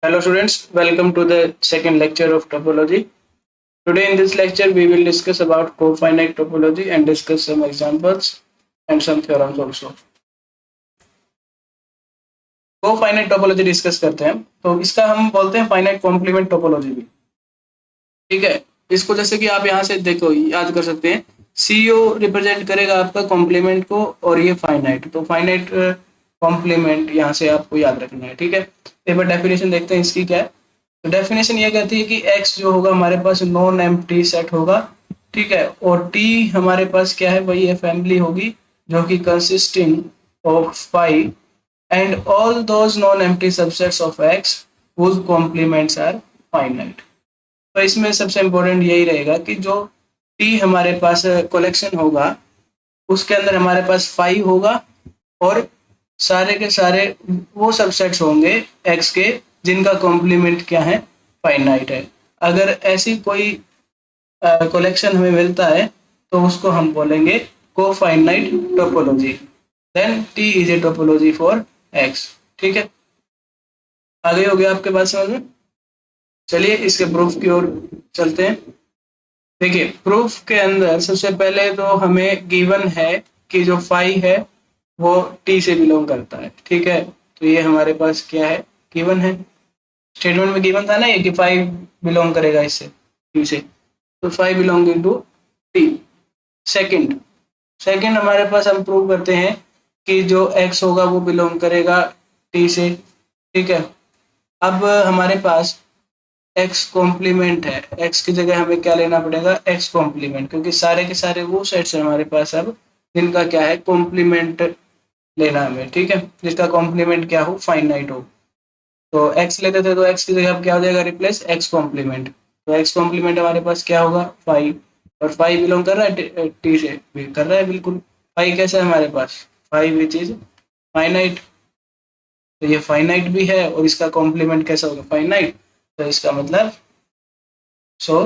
Hello students, welcome to the second lecture of topology. Today in this lecture we will discuss about cofinite topology and discuss some examples and some theorems also. Cofinite topology discuss करते हैं तो इसका हम बोलते हैं finite complement topology भी। ठीक है, इसको जैसे कि आप यहाँ से देखो याद कर सकते हैं, सीओ रिप्रेजेंट करेगा आपका कॉम्प्लीमेंट को और ये फाइनाइट, तो फाइनाइट कॉम्प्लीमेंट यहाँ से आपको याद रखना है। ठीक है, एक बार डेफिनेशन देखते हैं इसकी क्या है। तो डेफिनेशन ये कहती है कि x जो होगा हमारे पास नॉन एम्प्टी सेट होगा। ठीक है, और t हमारे पास क्या है, वही है फैमिली होगी जो कि consisting of five and all those non-empty subsets of x whose complements are finite। तो इसमें सबसे इम्पोर्टेंट यही रहेगा कि जो t हमारे पास कलेक्शन होगा उसके अंदर हमारे पास 5 होगा और सारे के सारे वो सबसेट्स होंगे x के जिनका कॉम्प्लीमेंट क्या है, फाइनाइट है। अगर ऐसी कोई कलेक्शन हमें मिलता है तो उसको हम बोलेंगे cofinite topology. Then t is a topology for x। ठीक है, आगे हो गया आपके बात समझ में। चलिए इसके प्रूफ की ओर चलते हैं। देखिए प्रूफ के अंदर सबसे पहले तो हमें गिवन है कि जो फाइव है वो टी से बिलोंग करता है। ठीक है, तो ये हमारे पास क्या है, गिवन है। स्टेटमेंट में गिवन था ना ये कि फाइव बिलोंग करेगा इससे, टी से, तो five belonging to T. Second second हमारे पास हम प्रूव करते हैं कि जो x होगा वो बिलोंग करेगा t से। ठीक है, अब हमारे पास x कॉम्प्लीमेंट है, x की जगह हमें क्या लेना पड़ेगा, x कॉम्प्लीमेंट, क्योंकि सारे के सारे वो सेट्स हैं हमारे पास अब जिनका क्या है, कॉम्प्लीमेंट लेना हमें। ठीक है, जिसका कॉम्प्लीमेंट क्या हो, फाइनाइट हो। तो x लेते थे तो x की जगह अब क्या हो जाएगा, रिप्लेस x कॉम्प्लीमेंट। तो x कॉम्प्लीमेंट हमारे पास क्या होगा, 5, और 5 बिलोंग कर रहा है t से, भी कर रहा है बिल्कुल। 5 कैसा है हमारे पास, 5 विच इज फाइनाइट, तो ये फाइनाइट भी है और इसका कॉम्प्लीमेंट कैसा होगा, फाइनाइट। तो इसका मतलब सो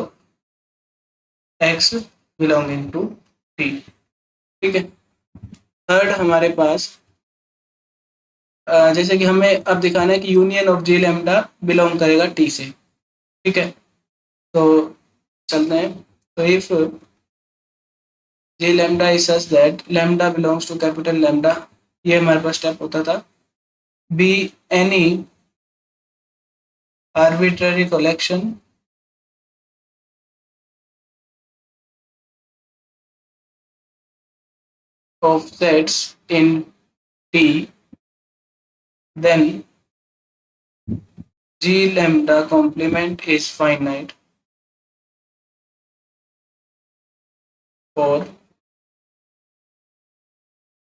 x बिलोंगिंग टू t। ठीक है, थर्ड हमारे पास जैसे कि हमें अब दिखाना है कि union of G lambda belong करेगा t से। ठीक है, तो चलते हैं। तो if G lambda is such that lambda belongs to capital lambda, ये हमारे पास स्टेप होता था, be any arbitrary collection of sets in T, then G lambda complement is finite for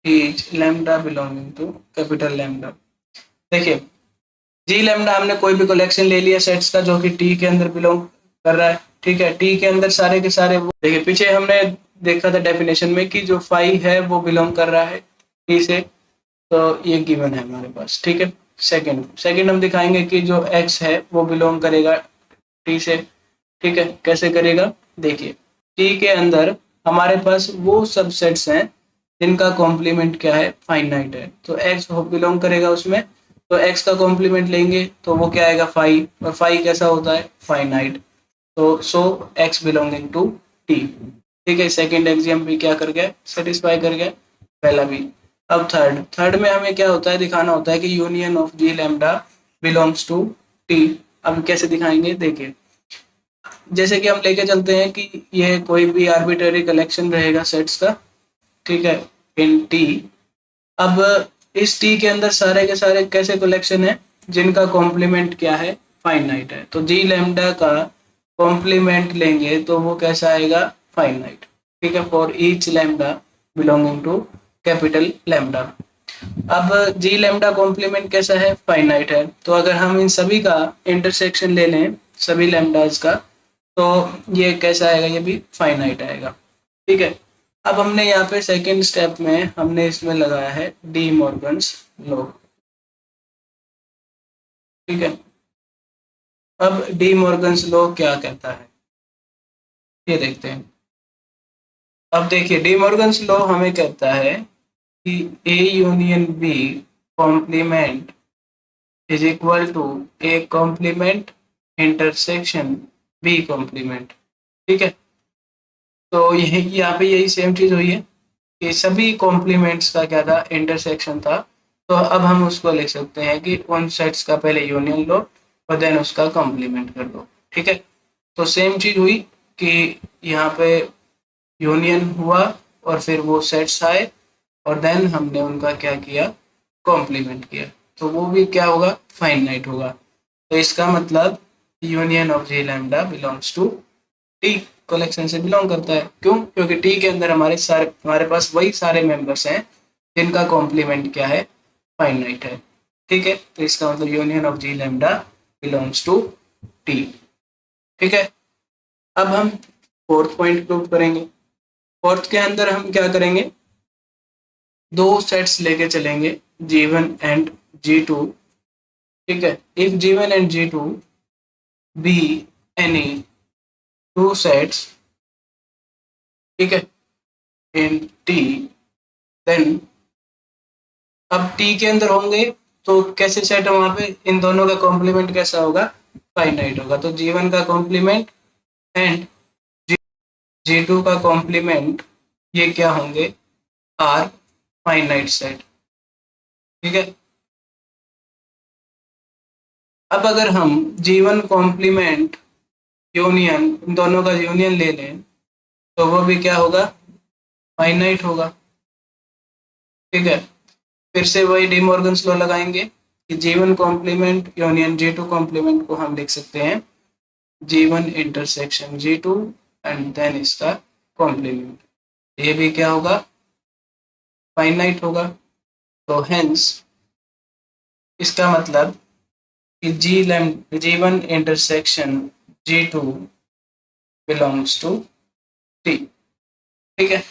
each lambda belonging to capital lambda। देखिए जी lambda हमने कोई भी collection ले लिया सेट्स का जो कि टी के अंदर बिलोंग कर रहा है। ठीक है, टी के अंदर सारे के सारे वो, देखिए पीछे हमने देखा था डेफिनेशन में कि जो फाइव है वो बिलोंग कर रहा है टी से, तो ये गिवन है हमारे पास। ठीक है, सेकंड हम दिखाएंगे कि जो एक्स है वो बिलोंग करेगा टी से। ठीक है, कैसे करेगा, देखिए टी के अंदर हमारे पास वो सबसेट्स हैं जिनका कॉम्प्लीमेंट क्या है, फाइनाइट है, तो एक्स बिलोंग करेगा उसमें। तो एक्स का कॉम्प्लीमेंट लेंगे तो वो क्या आएगा, फाइव, और फाइव कैसा होता है, फाइनाइट। तो सो एक्स बिलोंगिंग टू टी। ठीक है, सेकंड एग्जाम भी क्या कर गया, सेटिस्फाई कर गया, पहला भी। अब थर्ड में हमें क्या होता है, दिखाना होता है कि union of G lambda belongs to T. अब कैसे दिखाएंगे, देखिए जैसे कि हम लेके चलते हैं कि ये कोई भी आर्बिट्ररी कलेक्शन रहेगा सेट्स का। ठीक है, इन टी। अब इस टी के अंदर सारे के सारे कैसे कलेक्शन है, जिनका कॉम्प्लीमेंट क्या है, फाइनाइट है। तो जी लैम्डा का कॉम्प्लीमेंट लेंगे तो वो कैसा आएगा, फाइनाइट। ठीक है, for each lambda belonging to capital lambda. अब जी लैम्डा कॉम्प्लीमेंट कैसा है, फाइनाइट है। तो अगर हम इन सभी का इंटरसेक्शन ले लें, सभी लैम्डाज का, तो ये कैसा आएगा, ये भी फाइनाइट आएगा। ठीक है, अब हमने यहाँ पे सेकेंड स्टेप में हमने इसमें लगाया है डी मॉर्गन्स लॉ। ठीक है, अब डी मॉर्गन्स लॉ क्या कहता है ये देखते हैं। अब देखिए डी मॉर्गन्स लॉ हमें कहता है कि A union B complement is equal to A complement intersection B complement. ठीक है, तो यही यहाँ पे यही सेम चीज हुई है कि सभी कॉम्प्लीमेंट्स का क्या था, इंटरसेक्शन था। तो अब हम उसको लिख सकते हैं कि उन सेट्स का पहले यूनियन लो और देन उसका कॉम्प्लीमेंट कर दो। ठीक है, तो सेम चीज हुई कि यहाँ पे यूनियन हुआ और फिर वो सेट्स आए और देन हमने उनका क्या किया, कॉम्प्लीमेंट किया। तो वो भी क्या होगा, फाइनाइट होगा। तो इसका मतलब union of G lambda belongs to T collection से बिलोंग करता है। क्यों? क्योंकि टी के अंदर हमारे पास वही सारे मेंबर्स हैं जिनका कॉम्प्लीमेंट क्या है, फाइनाइट है। ठीक है, तो इसका मतलब union of G lambda belongs to T. ठीक है, अब हम फोर्थ पॉइंट प्रूव करेंगे। फोर्थ के अंदर हम क्या करेंगे, दो सेट्स लेके चलेंगे, G1 एंड G2। ठीक है, if G1 and G2 be any two sets, ठीक है, इन T, देन अब T के अंदर होंगे तो कैसे सेट है वहां पे, इन दोनों का कॉम्प्लीमेंट कैसा होगा, फाइनाइट होगा। तो G1 का कॉम्प्लीमेंट एंड G2 का कॉम्प्लीमेंट ये क्या होंगे, आर फाइनाइट सेट। ठीक है, अब अगर हम G1 कॉम्प्लीमेंट यूनियन, इन दोनों का यूनियन ले लें तो वो भी क्या होगा, फाइनाइट होगा। ठीक है, फिर से वही डी मॉर्गन्स लॉ लगाएंगे कि G1 complement union G2 complement को हम लिख सकते हैं G1 intersection G2 and then इसका कॉम्प्लीमेंट, ये भी क्या होगा, फाइनाइट होगा। तो हेंस इसका मतलब कि G1 intersection G2 belongs to T. ठीक है,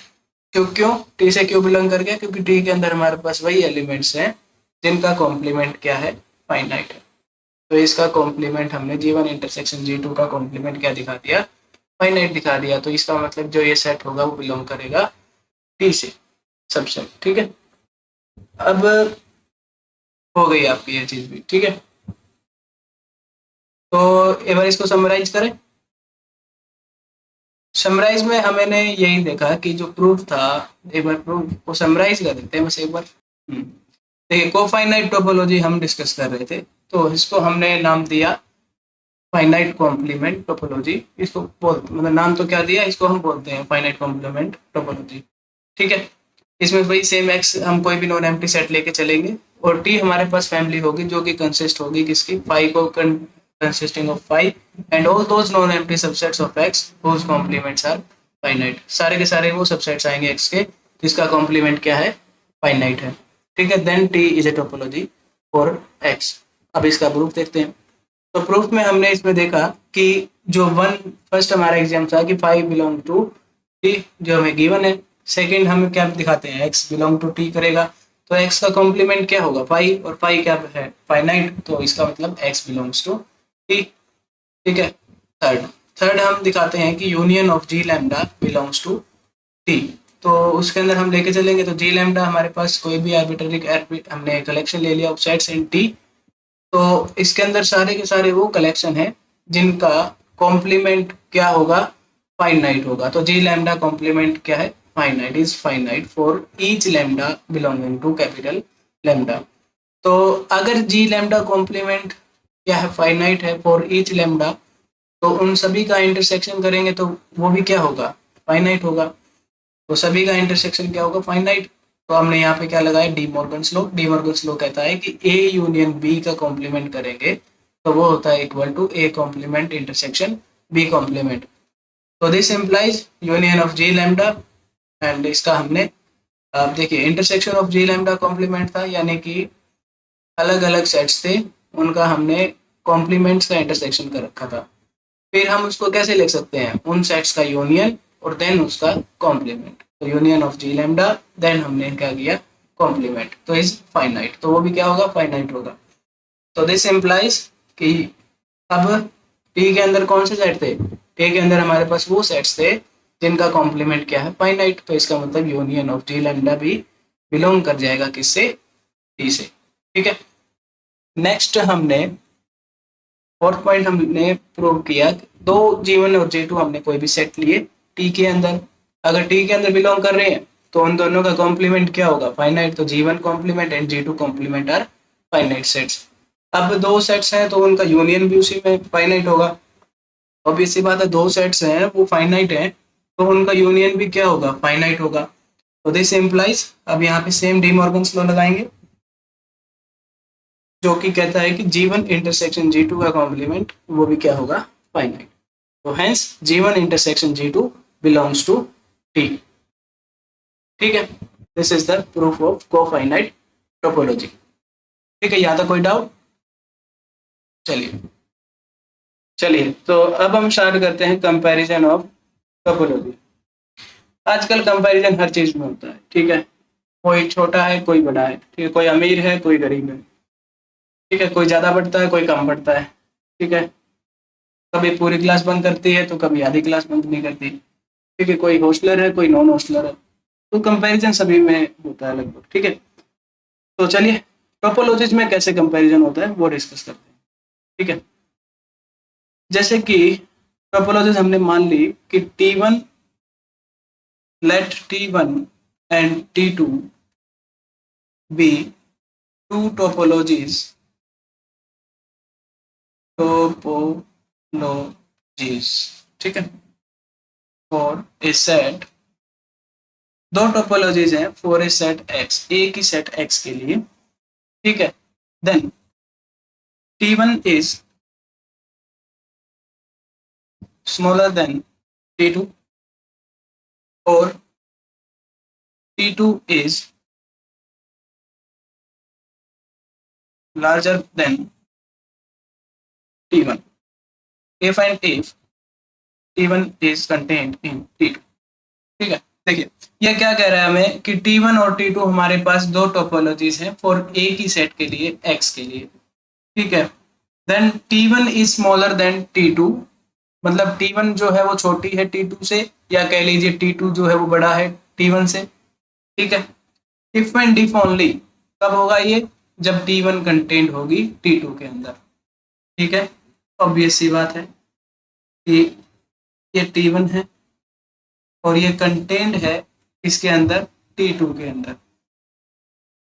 क्यों क्यों टी से क्यों बिलोंग कर गया, क्योंकि टी के अंदर हमारे पास वही एलिमेंट्स हैं जिनका कॉम्प्लीमेंट क्या है, फाइनाइट है। तो इसका कॉम्प्लीमेंट हमने G1 इंटरसेक्शन G2 का कॉम्प्लीमेंट क्या दिखा दिया, फाइनाइट दिखा दिया। तो इसका मतलब जो ये सेट होगा वो बिलोंग करेगा टी से, सबसेट। ठीक है, अब हो गई आपकी ये चीज भी। ठीक है, तो एक बार इसको समराइज करें। समराइज में हमने यही देखा कि जो प्रूफ था, एक बार प्रूफ को समराइज कर देते हैं बस एक बार। देखिए, कोफाइनाइट टोपोलॉजी हम डिस्कस कर रहे थे, तो इसको हमने नाम दिया फाइनाइट कॉम्प्लीमेंट टोपोलॉजी। इसको बोल मतलब नाम तो क्या दिया, इसको हम बोलते हैं फाइनाइट कॉम्प्लीमेंट टोपोलॉजी। ठीक है, इसमें वही सेम एक्स हम कोई भी नॉन एम्प्टी सेट लेके चलेंगे और टी हमारे पास फैमिली होगी जो कि कंसिस्ट होगी किसकी, फाइव को consisting of phi and all those non-empty subsets of x whose complements are finite। सारे के सारे वो सबसेट्स आएंगे x के जिसका कॉम्प्लीमेंट क्या है, फाइनाइट है। ठीक है, then t is a topology for x। अब इसका प्रूफ देखते हैं। तो प्रूफ में हमने इसमें देखा कि जो वन फर्स्ट हमारा एग्जाम था कि फाइव बिलोंग टू टी, जो हमें गिवन है। सेकंड हम क्या दिखाते हैं, x बिलोंग टू टी करेगा, तो x का कॉम्प्लीमेंट क्या होगा, फाइव, और फाइव क्या है, फाइनाइट। तो इसका मतलब x बिलोंग्स टू टी। ठीक है, थर्ड थर्ड हम दिखाते हैं कि union of G lambda belongs to T. तो उसके अंदर हम लेके चलेंगे तो जी लैम्डा हमारे पास कोई भी आर्बिट्ररी हमने कलेक्शन ले लिया ऑफ सेट्स इन टी। तो इसके अंदर सारे के सारे वो कलेक्शन है जिनका कॉम्प्लीमेंट क्या होगा, फाइनाइट होगा। तो जी लैम्डा कॉम्प्लीमेंट क्या है, finite, is finite for each lambda belonging to capital lambda. तो अगर जी लैम्डा कॉम्प्लीमेंट क्या है, फाइनाइट है फॉर ईच लैम्डा, तो उन सभी का इंटरसेक्शन करेंगे तो वो भी क्या होगा, फाइनाइट होगा। तो सभी का इंटरसेक्शन क्या होगा, फाइनाइट। तो हमने यहाँ पे क्या लगाया, De Morgan's law. De Morgan's law कहता है कि ए यूनियन बी का कॉम्प्लीमेंट करेंगे तो वो होता है equal to A complement intersection B complement. तो this implies union of G lambda, and इसका हमने अब देखिए intersection of G lambda complement था, यानी कि अलग अलग सेट्स थे उनका हमने कॉम्प्लीमेंट्स का इंटरसेक्शन कर रखा था। फिर हम उसको कैसे लिख सकते हैं, उन सेट्स का यूनियन और देन उसका कॉम्प्लीमेंट। तो union of G lambda, then हमने क्या किया, कॉम्प्लीमेंट, तो इज फाइनाइट। तो वो भी क्या होगा, फाइनाइट होगा। तो दिस इम्प्लाइज कि अब टी के अंदर कौन से सेट थे, टी के अंदर हमारे पास वो सेट्स थे जिनका कॉम्प्लीमेंट क्या है, फाइनाइट। तो इसका मतलब यूनियन ऑफ जी लैम्डा भी बिलोंग कर जाएगा किससे, टी से। ठीक है, नेक्स्ट हमने फोर्थ पॉइंट हमने प्रूव किया, दो G1 और G2 हमने कोई भी सेट लिए T के अंदर, अगर T के अंदर बिलोंग कर रहे हैं तो उन दोनों का कॉम्प्लीमेंट क्या होगा, फाइनाइट। तो G1 complement and G2 complement are finite sets. अब दो सेट्स हैं तो उनका यूनियन भी उसी में फाइनाइट होगा। ऑब्वियस सी बात है, दो सेट्स हैं वो फाइनाइट हैं तो उनका यूनियन भी क्या होगा, फाइनाइट होगा। तो दिस इम्प्लाइज, अब यहाँ पे सेम डी मॉर्गन्स लॉ लगाएंगे जो कि कहता है कि G1 इंटरसेक्शन G2 का कॉम्प्लीमेंट वो भी क्या होगा, फाइनाइट। तो hence G1 intersection G2 belongs to T। ठीक है, this is the proof of cofinite topology. ठीक है, यहाँ तक कोई डाउट? चलिए चलिए, तो अब हम स्टार्ट करते हैं कंपैरिजन ऑफ टोपोलॉजी। आजकल कंपैरिजन हर चीज में होता है, ठीक है। कोई छोटा है कोई बड़ा है, ठीक है, कोई अमीर है कोई गरीब है, ठीक है, कोई ज्यादा पढ़ता है कोई कम पढ़ता है, ठीक है, कभी पूरी क्लास बंद करती है तो कभी आधी क्लास बंद नहीं करती, ठीक है, कोई हॉस्टलर है कोई नॉन हॉस्टलर है, तो कंपैरिजन सभी में होता है लगभग। ठीक है, तो चलिए टोपोलॉजीज में कैसे कंपैरिजन होता है वो डिस्कस करते हैं। ठीक है, जैसे कि टोपोलॉजीज हमने मान ली कि T1, let T1 and T2 be two topologies, ठीक है, फॉर ए सेट, दो टोपोलॉजीज हैं फॉर ए सेट X, एक ही सेट X के लिए, ठीक है। Then T1 is smaller than T2 और T2 is larger than T1 if and if T1 is contained in T2। ठीक है, देखिए ये क्या कह रहा है हमें कि T1 और T2 हमारे पास दो टोपोलॉजीज हैं फॉर एक ही सेट के लिए X के लिए, ठीक है। Then T1 is smaller than T2, मतलब T1 जो है वो छोटी है T2 से, या कह लीजिए T2 जो है वो बड़ा है T1 से, ठीक है। इफ एंड इफ ओनली कब होगा ये, जब T1 कंटेंट होगी T2 के अंदर, ठीक है। ऑब्वियस सी बात है कि ये T1 है और ये कंटेंट है इसके अंदर T2 के अंदर,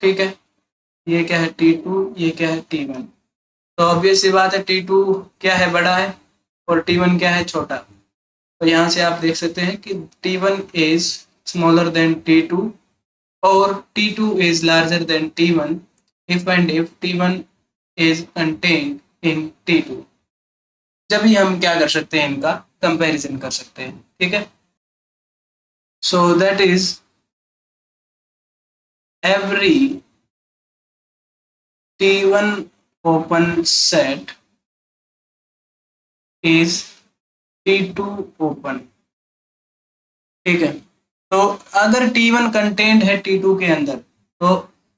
ठीक है। ये क्या है T2, ये क्या है T1, तो ऑब्वियस सी बात है T2 क्या है, बड़ा है, और T1 क्या है, छोटा। तो यहाँ से आप देख सकते हैं कि T1 is smaller than T2 और T2 is larger than T1 if and if T1 is contained in T2। जब ही हम क्या कर सकते हैं, इनका कंपैरिजन कर सकते हैं, ठीक है। So that is every T1 open set is T2 open, ठीक है। तो अगर T1 कंटेंट है T2 के अंदर तो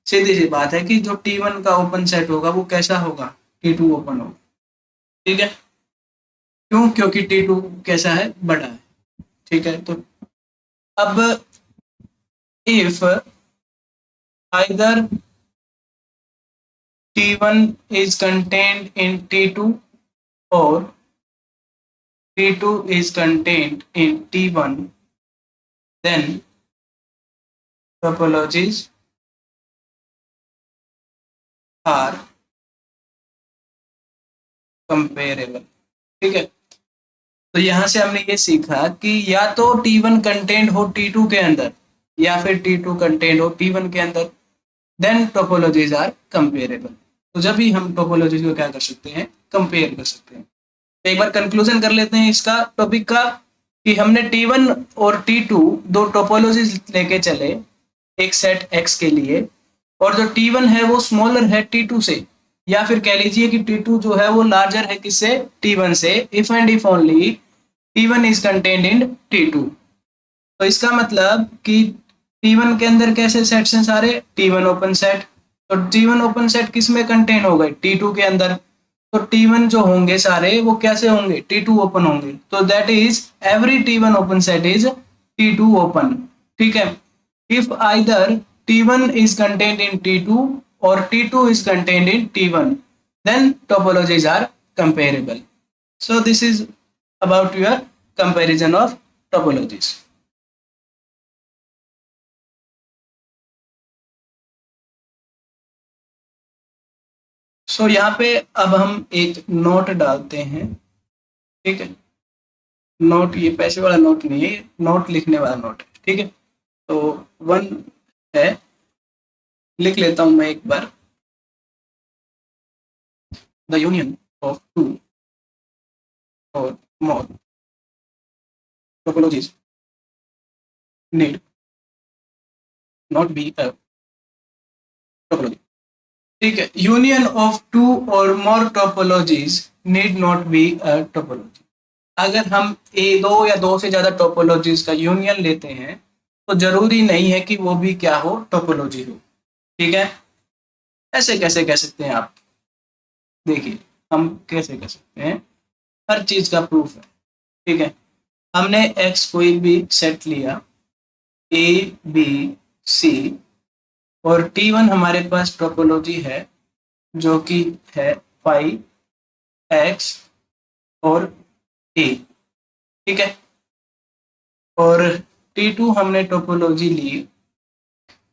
सीधी सी बात है कि जो T1 का ओपन सेट होगा वो कैसा होगा, T2 ओपन होगा, ठीक है। क्यों, क्योंकि T2 कैसा है, बड़ा है, ठीक है। तो अब if either T1 is contained in T2 or T2 is contained in T1, then topologies are comparable, ठीक है। तो यहाँ से हमने ये सीखा कि या तो T1 कंटेंट हो T2 के अंदर या फिर T2 कंटेंट हो T1 के अंदर, देन टोपोलॉजीज आर कंपेरेबल। तो जब भी हम टोपोलॉजीज को क्या कर सकते हैं, कंपेयर कर सकते हैं। तो एक बार कंक्लूजन कर लेते हैं इसका टॉपिक का कि हमने T1 और T2 दो टोपोलॉजीज लेके चले एक सेट X के लिए, और जो T1 है वो स्मॉलर है T2 से, या फिर कह लीजिए कि T2 जो है वो लार्जर है किससे, T1 से, if and if only T1 is contained in T2। तो इसका मतलब कि T1 के अंदर कैसे सेट्स हैं सारे, T1 ओपन सेट, तो T1 ओपन सेट किस में कंटेन हो गए, T2 के अंदर। तो T1 जो होंगे सारे वो कैसे होंगे, T2 ओपन होंगे। तो that is every T1 open set is T2 open, ठीक है। If either T1 is contained in T2 or T2 is contained in T1, then topologies are comparable. So this is about your comparison of topologies. So यहाँ पे अब हम एक note डालते हैं, ठीक है। नोट ये पैसे वाला नोट नहीं है, नोट लिखने वाला नोट है, ठीक है। तो 1 है, लिख लेता हूं मैं एक बार। द यूनियन ऑफ 2 और more topologies need not be a topology, ठीक है। यूनियन ऑफ 2 और more topologies need not be a topology. अगर हम दो या दो से ज्यादा टोपोलॉजीज का यूनियन लेते हैं तो जरूरी नहीं है कि वो भी क्या हो, टोपोलॉजी हो, ठीक है। ऐसे कैसे कह सकते हैं आप, देखिए हम कैसे कह सकते हैं, हर चीज का प्रूफ है, ठीक है। हमने एक्स कोई भी सेट लिया ए बी सी और T1 हमारे पास टोपोलॉजी है जो कि है फाइव एक्स और ए, ठीक है। और T2 हमने टोपोलॉजी ली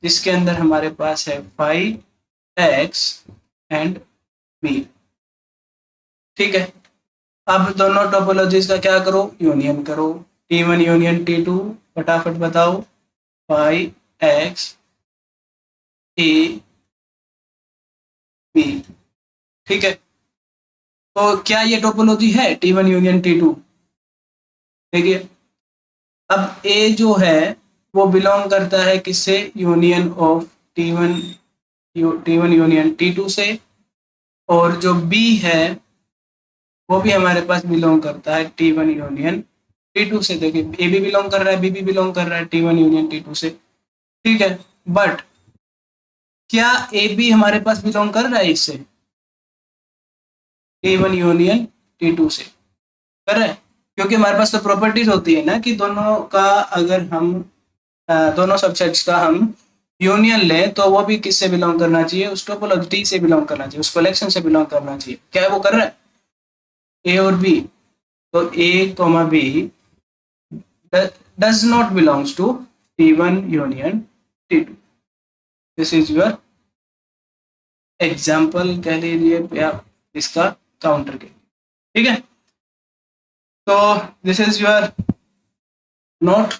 जिसके अंदर हमारे पास है फाइव एक्स एंड बी, ठीक है। अब दोनों टोपोलॉजीज का क्या करो, यूनियन करो। T1 यूनियन T2, फटाफट बताओ, फाइव एक्स ए बी, ठीक है। तो क्या ये टोपोलॉजी है T1 यूनियन T2? देखिए अब ए जो है वो बिलोंग करता है किससे, union of T1 union T2 से, और जो बी है वो भी हमारे पास बिलोंग करता है T1 यूनियन T2 से। देखिए ए भी बिलोंग कर रहा है, बी भी बिलोंग कर रहा है T1 यूनियन T2 से, ठीक है। बट क्या ए बी हमारे पास बिलोंग कर रहा है इससे, T1 यूनियन T2 से कर रहा है? क्योंकि हमारे पास तो प्रॉपर्टीज होती है ना कि दोनों का अगर हम दोनों सबसेट्स का हम यूनियन लें तो वो भी किससे बिलोंग करना चाहिए, उस टोपोलॉजी से बिलोंग करना चाहिए, उस कलेक्शन से बिलोंग करना चाहिए। क्या वो कर रहा है, ए और बी? तो A comma B does not belongs to T1 union T2। This is your example कह लीजिए या इसका काउंटर के, ठीक है। तो दिस इज योर नोट।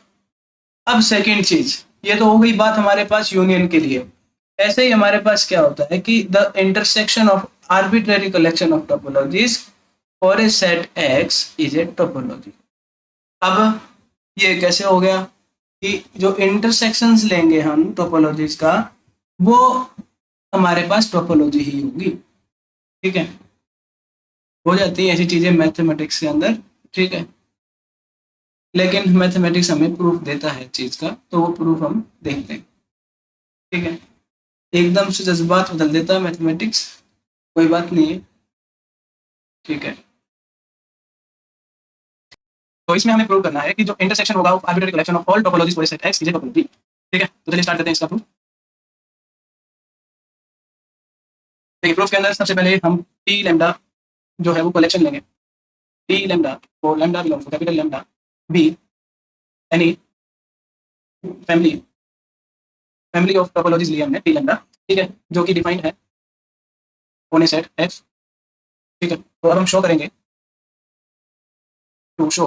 अब सेकंड चीज, ये तो हो गई बात हमारे पास यूनियन के लिए। ऐसे ही हमारे पास क्या होता है कि the intersection of arbitrary collection of topologies for a set x is a topology. अब ये कैसे हो गया कि जो इंटरसेक्शंस लेंगे हम टोपोलॉजीज का वो हमारे पास टोपोलॉजी ही होगी, ठीक है। हो जाती है ऐसी चीजें मैथमेटिक्स के अंदर, ठीक है। लेकिन मैथमेटिक्स हमें प्रूफ देता है चीज का, तो वो प्रूफ हम देखते हैं, ठीक है। एकदम से जज्बात बदल देता है मैथमेटिक्स, कोई बात नहीं है, ठीक है। तो इसमें हमें प्रूव करना है कि जो इंटरसेक्शन होगा of arbitrary collection of all topologies for a set x is a topology, ठीक है। तो चलिए स्टार्ट करते हैं इसका प्रूफ। देखिए प्रूफ के अंदर सबसे पहले हम टी लैम्डा जो है वो कलेक्शन लेंगे। टी लैम्डा और lambda belongs to capital lambda be any family of topologies लिए हमने टी लैम्डा, ठीक है, जो कि डिफाइंड है ऑन ए सेट एक्स, ठीक है। तो अब हम शो करेंगे, टू शो,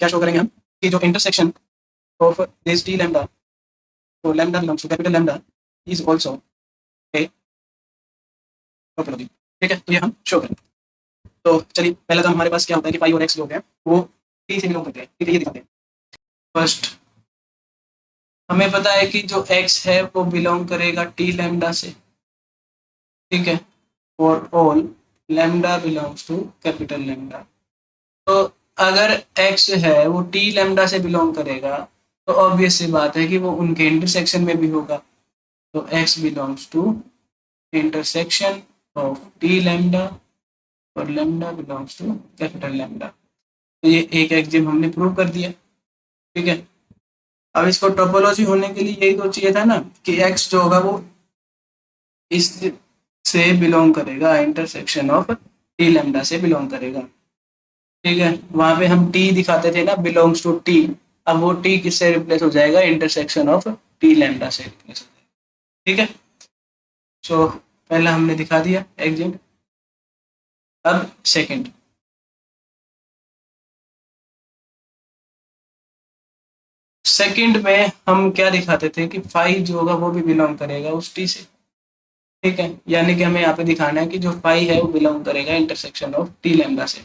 क्या शो करेंगे हम कि जो intersection of this T lambda और lambda belongs to capital lambda is also a topology, ठीक है। तो ये हम शो करेंगे। तो चलिए पहला काम हमारे पास क्या होता है कि पाई और एक्स जो है वो टी से बिलोंग करते हैं, ठीक है, ये दिखाते हैं। फर्स्ट हमें पता है कि जो x है वो बिलोंग करेगा टी लैम्डा से, ठीक है, और all lambda belongs to capital lambda. तो अगर x है वो टी लैम्डा से बिलोंग करेगा तो ऑब्वियस सी बात है कि वो उनके इंटरसेक्शन में भी होगा। तो x belongs to intersection of T lambda और lambda belongs to capital lambda. तो ये एक एक्सिम हमने प्रूव कर दिया, ठीक है। अब इसको टोपोलॉजी होने के लिए यही तो चाहिए था ना कि x जो होगा वो इस से बिलोंग करेगा, इंटरसेक्शन ऑफ टी लैम्डा से बिलोंग करेगा। ठीक है, वहां पे हम टी दिखाते थे ना, बिलोंग्स टू टी, अब वो टी किससे रिप्लेस हो जाएगा, इंटरसेक्शन ऑफ टी लैम्डा से रिप्लेस हो जाएगा। ठीक है, सो पहला हमने दिखा दिया एग्जिट। अब सेकंड, सेकंड में हम क्या दिखाते थे कि फाइव जो होगा वो भी बिलोंग करेगा उस टी से। ठीक है, यानी कि हमें यहाँ पे दिखाना है कि जो फाइव है वो बिलोंग करेगा इंटरसेक्शन ऑफ टी लैम्डा से।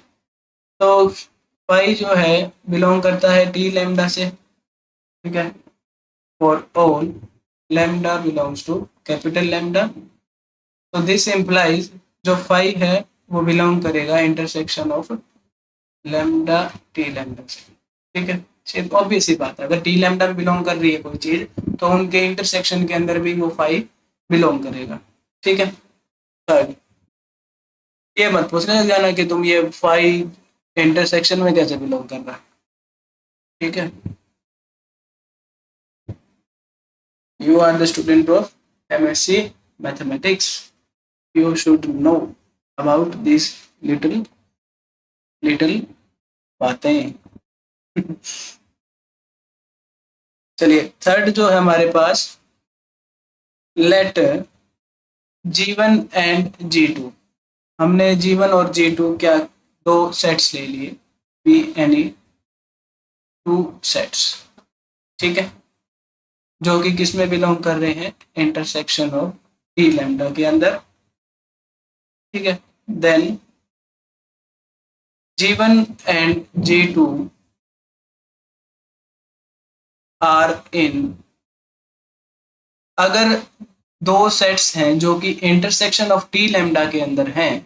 तो फाइव जो है बिलोंग करता है टी लैम्डा से। ठीक है, for all lambda belongs to capital lambda, तो दिस इम्प्लाइज जो फाइव है वो बिलोंग करेगा intersection of lambda T lambda से। ठीक है, सिर्फ ऑब्वियस सी बात है, अगर टी लैम्डा में बिलोंग कर रही है कोई चीज तो उनके इंटरसेक्शन के अंदर भी वो फाइव बिलोंग करेगा। ठीक है, थर्ड, ये मत पूछने लग जाना कि तुम ये फाइव इंटरसेक्शन में कैसे बिलोंग कर रहा है। ठीक है, you are the student of MSc mathematics, you should know about these little little बातें। चलिए, थर्ड जो है हमारे पास, लेट G1 एंड G2, हमने G1 और G2 क्या दो सेट्स ले लिए, बी एनी टू सेट्स। ठीक है, जो कि किस में बिलोंग कर रहे हैं, इंटरसेक्शन ऑफ टी लैम्डा के अंदर। ठीक है, then G1 and G2 are in, अगर दो सेट्स हैं जो कि इंटरसेक्शन ऑफ टी लैम्डा के अंदर हैं,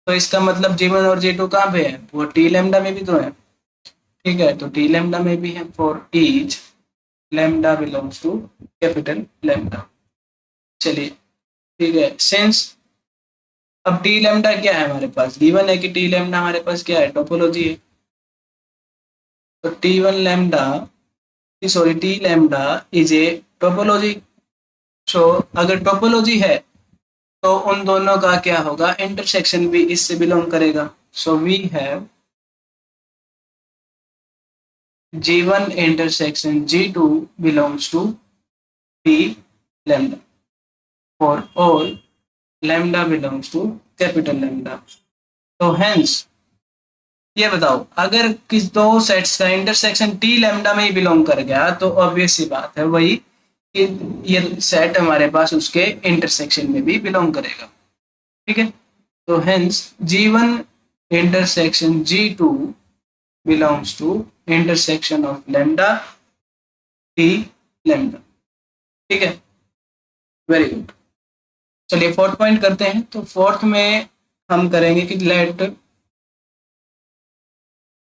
तो इसका मतलब G1 और G2 कहाँ पे है, वो टी लैम्डा में भी तो है। ठीक है, तो टी लैम्डा में भी है, for each lambda belongs to capital lambda. चलिए, ठीक है, सिंस अब टी लैम्डा क्या है हमारे पास, गिवन है कि टी लैम्डा हमारे पास क्या है, टोपोलॉजी है। तो T1 lambda, sorry T lambda is a topology. So अगर टोपोलॉजी है तो उन दोनों का क्या होगा, इंटरसेक्शन भी इससे बिलोंग करेगा। So we have G1 intersection G2 belongs to T lambda, for all lambda belongs to capital lambda। तो hence ये बताओ, अगर किस दो सेट्स का इंटरसेक्शन टी लैम्डा में ही बिलोंग कर गया तो ऑब्वियस सी बात है वही कि ये सेट हमारे पास उसके इंटरसेक्शन में भी बिलोंग करेगा। ठीक है, तो hence G1 intersection G2 belongs to intersection of lambda T lambda. ठीक है, वेरी गुड। चलिए फोर्थ पॉइंट करते हैं। तो फोर्थ में हम करेंगे कि लेट,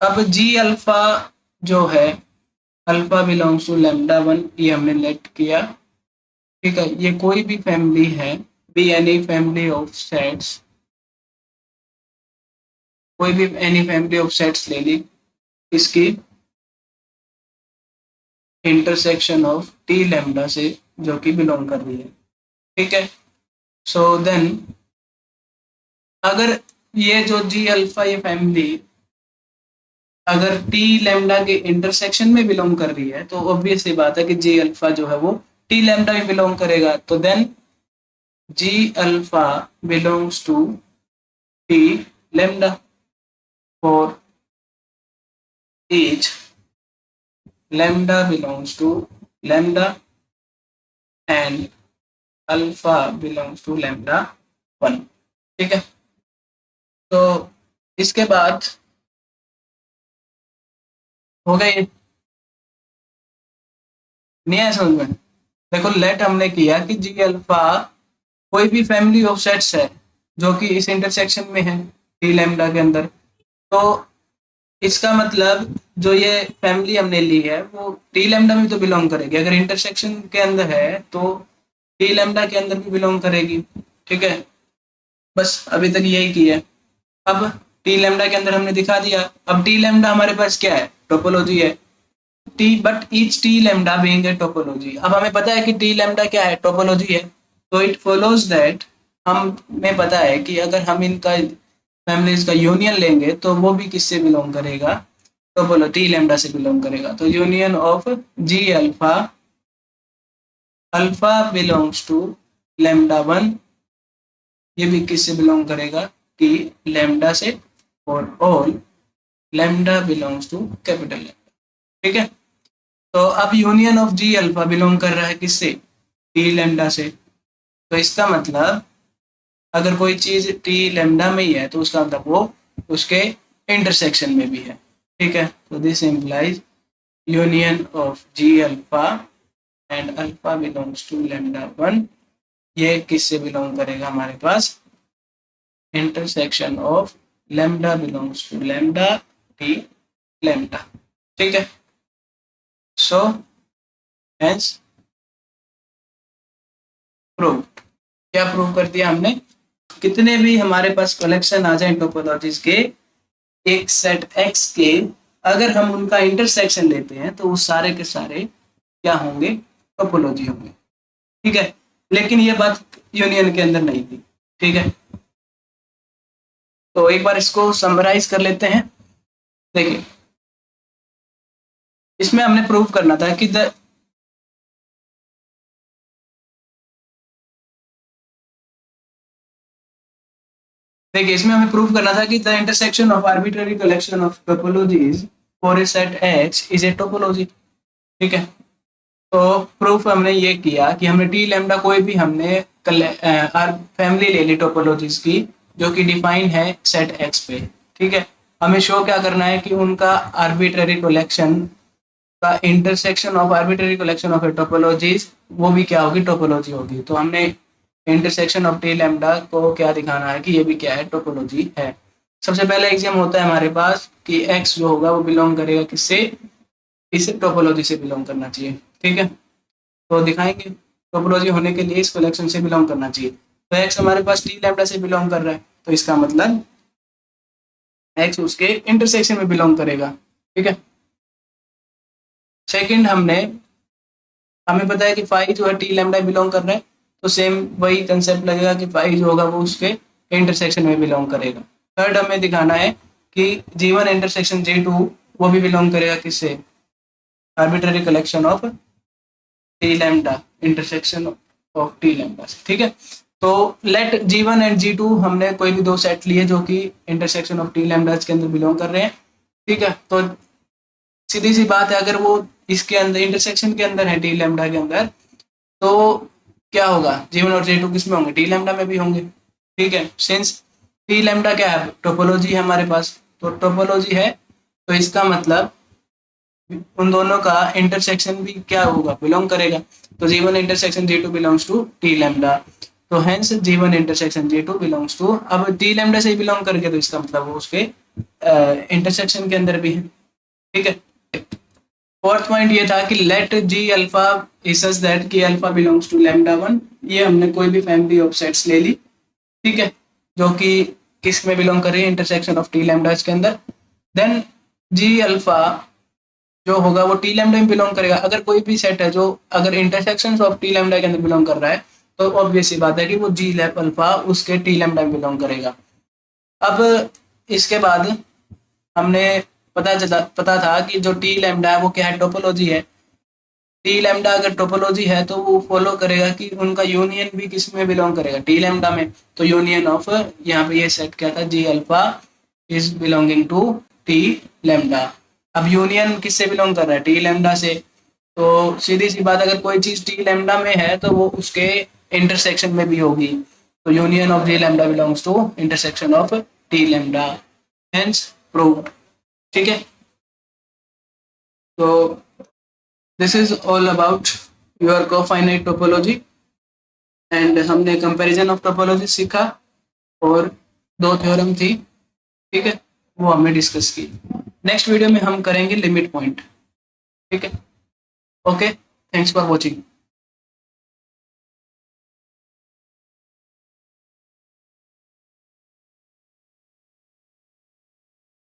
अब जी अल्फा जो है, अल्फा बिलोंग्स टू लैम्डा 1, ये हमने लेट किया। ठीक है, ये कोई भी फैमिली है, B any family of sets, कोई भी एनी फैमिली ऑफ सेट्स ले ली, इसकी इंटरसेक्शन ऑफ टी लैम्डा से जो कि बिलोंग कर रही है। ठीक है, सो देन अगर ये जो जी अल्फा ये फैमिली अगर टी लैम्डा के इंटरसेक्शन में बिलोंग कर रही है तो ऑब्वियस सी बात है कि जी अल्फा जो है वो टी लैम्डा में बिलोंग करेगा। तो then G alpha belongs to T lambda, for each lambda belongs to lambda and alpha belongs to lambda 1। ठीक है, तो इसके बाद हो गई, नहीं है समझ में। देखो, लेट हमने किया कि जी अल्फा कोई भी फैमिली ऑफ सेट्स है जो कि इस इंटरसेक्शन में है टी लैम्डा के अंदर, तो इसका मतलब जो ये फैमिली हमने ली है वो टी लैम्डा में तो बिलोंग करेगी, अगर इंटरसेक्शन के अंदर है तो टी लैम्डा के अंदर भी बिलोंग करेगी। ठीक है, बस अभी तक यही किया है। अब टी लैम्डा के अंदर हमने दिखा दिया। अब टी लैम्डा हमारे पास क्या है, टोपोलॉजी है। T but each T lambda being a topology, अब हमें पता है कि टी लैम्डा क्या है, टोपोलॉजी है। तो इट फॉलोज दैट हमें पता है कि अगर हम इनका फैमिलीज का यूनियन लेंगे तो वो भी किससे बिलोंग करेगा, टोपोलॉजी टी लैम्डा से बिलोंग करेगा। तो union of G alpha, alpha belongs to lambda one, ये भी किससे बिलोंग करेगा, टी लैम्डा से, और all lambda belongs to capital lambda. ठीक है, तो अब union of G alpha belong कर रहा है किससे, टी लैम्डा से। तो इसका मतलब अगर कोई चीज टी लैम्डा में ही है तो उसका मतलब वो उसके इंटरसेक्शन में भी है। ठीक है, तो this implies union of G alpha and alpha belongs to lambda one, ये किससे बिलोंग करेगा हमारे पास, intersection of lambda belongs to lambda T lambda. ठीक है, सो हेंस प्रूव, क्या प्रूव कर दिया हमने, कितने भी हमारे पास कलेक्शन आ जाए टोपोलॉजीज के एक सेट एक्स के, अगर हम उनका इंटरसेक्शन लेते हैं तो वो सारे के सारे क्या होंगे, टोपोलॉजी होंगे। ठीक है, लेकिन ये बात यूनियन के अंदर नहीं थी। ठीक है, तो एक बार इसको समराइज कर लेते हैं। देखिए, इसमें हमने प्रूव करना था कि देखिए इसमें हमें प्रूव करना था कि the intersection of arbitrary collection of topologies for a set x is a topology. ठीक है, तो प्रूफ हमने ये किया कि हमने टी लैम्डा कोई भी हमने फैमिली ले ली टोपोलॉजीज की जो कि डिफाइन है सेट एक्स पे। ठीक है, हमें शो क्या करना है कि उनका आर्बिट्ररी कलेक्शन का intersection of arbitrary collection of topologies वो भी क्या होगी, टोपोलॉजी होगी। तो हमने इंटरसेक्शन ऑफ टी लैम्डा को क्या दिखाना है कि ये भी क्या है, टोपोलॉजी है। सबसे पहले एग्जाम होता है हमारे पास कि एक्स जो होगा वो बिलोंग करेगा किससे, इस टोपोलॉजी से बिलोंग करना चाहिए। ठीक है, तो दिखाएंगे टोपोलॉजी होने के लिए इस कलेक्शन से बिलोंग करना चाहिए। तो एक्स हमारे पास टी लैम्डा से बिलोंग कर रहा है, तो इसका मतलब एक्स उसके इंटरसेक्शन में बिलोंग करेगा। ठीक है, सेकंड हमें पता है कि फाई जो है टी लैम्डा बिलोंग कर रहा है, तो सेम वही कंसेप्ट लगेगा कि फाई जो होगा वो उसके इंटरसेक्शन में बिलोंग करेगा। थर्ड हमें दिखाना है कि जी1 इंटरसेक्शन जी2 वो भी बिलोंग करेगा किससे, arbitrary collection of T lambda, intersection of T lambda से। ठीक है, तो लेट जी1 एंड जी2 हमने कोई भी दो सेट लिए जो कि इंटरसेक्शन ऑफ टी लैम्डा के अंदर बिलोंग कर रहे हैं। ठीक है, तो सीधी सी बात है, अगर वो इसके अंदर इंटरसेक्शन के अंदर है टी लैम्डा के अंदर, तो क्या होगा, जी1 और जी2 किस में होंगे, टी लैम्डा में भी होंगे। ठीक है, सिंस टी लैम्डा क्या है, टोपोलॉजी है हमारे पास, तो टोपोलॉजी है तो इसका मतलब उन दोनों का इंटरसेक्शन भी क्या होगा, बिलोंग करेगा। तो G one intersection G two belongs to T lambda, तो hence G one intersection G two belongs to, अब टी लैम्डा से बिलोंग करके तो इसका मतलब वो उसके इंटरसेक्शन के अंदर भी है। ठीक है, फोर्थ पॉइंट ये था कि let G alpha is such that कि alpha belongs to lambda one, ये हमने कोई भी फैमिली ऑफ सेट्स ले ली। ठीक है, जो कि किस में बिलोंग कर रही है, इंटरसेक्शन ऑफ टी लैम्डा के अंदर। देन जी अल्फा जो होगा वो टी लैम्डा में बिलोंग करेगा। अगर कोई भी सेट है जो अगर इंटरसेक्शन ऑफ टी लैम्डा के अंदर बिलोंग कर रहा है तो ऑब्वियस सी बात है कि वो जी लैप अल्फा उसके टी लैम्डा में बिलोंग करेगा। अब इसके बाद हमने पता था कि जो टी लैम्डा है वो क्या है, टोपोलॉजी है। टी लैम्डा अगर टोपोलॉजी है तो वो फॉलो करेगा कि उनका यूनियन भी किस में बिलोंग करेगा, टी लैम्डा में। तो यूनियन ऑफ यहाँ पे ये सेट क्या था, G alpha is belonging to T lambda. अब यूनियन किससे बिलोंग कर रहा है, टी लैम्डा से। तो सीधी सी बात, अगर कोई चीज टी लैम्डा में है तो वो उसके इंटरसेक्शन में भी होगी। तो union of G lambda belongs to intersection of T lambda, hence proved. ठीक है, तो this is all about your cofinite topology and हमने कंपैरिजन ऑफ टोपोलॉजी सीखा और दो थ्योरम थी। ठीक है, वो हमने डिस्कस की। नेक्स्ट वीडियो में हम करेंगे लिमिट पॉइंट। ठीक है, ओके, थैंक्स फॉर वॉचिंग।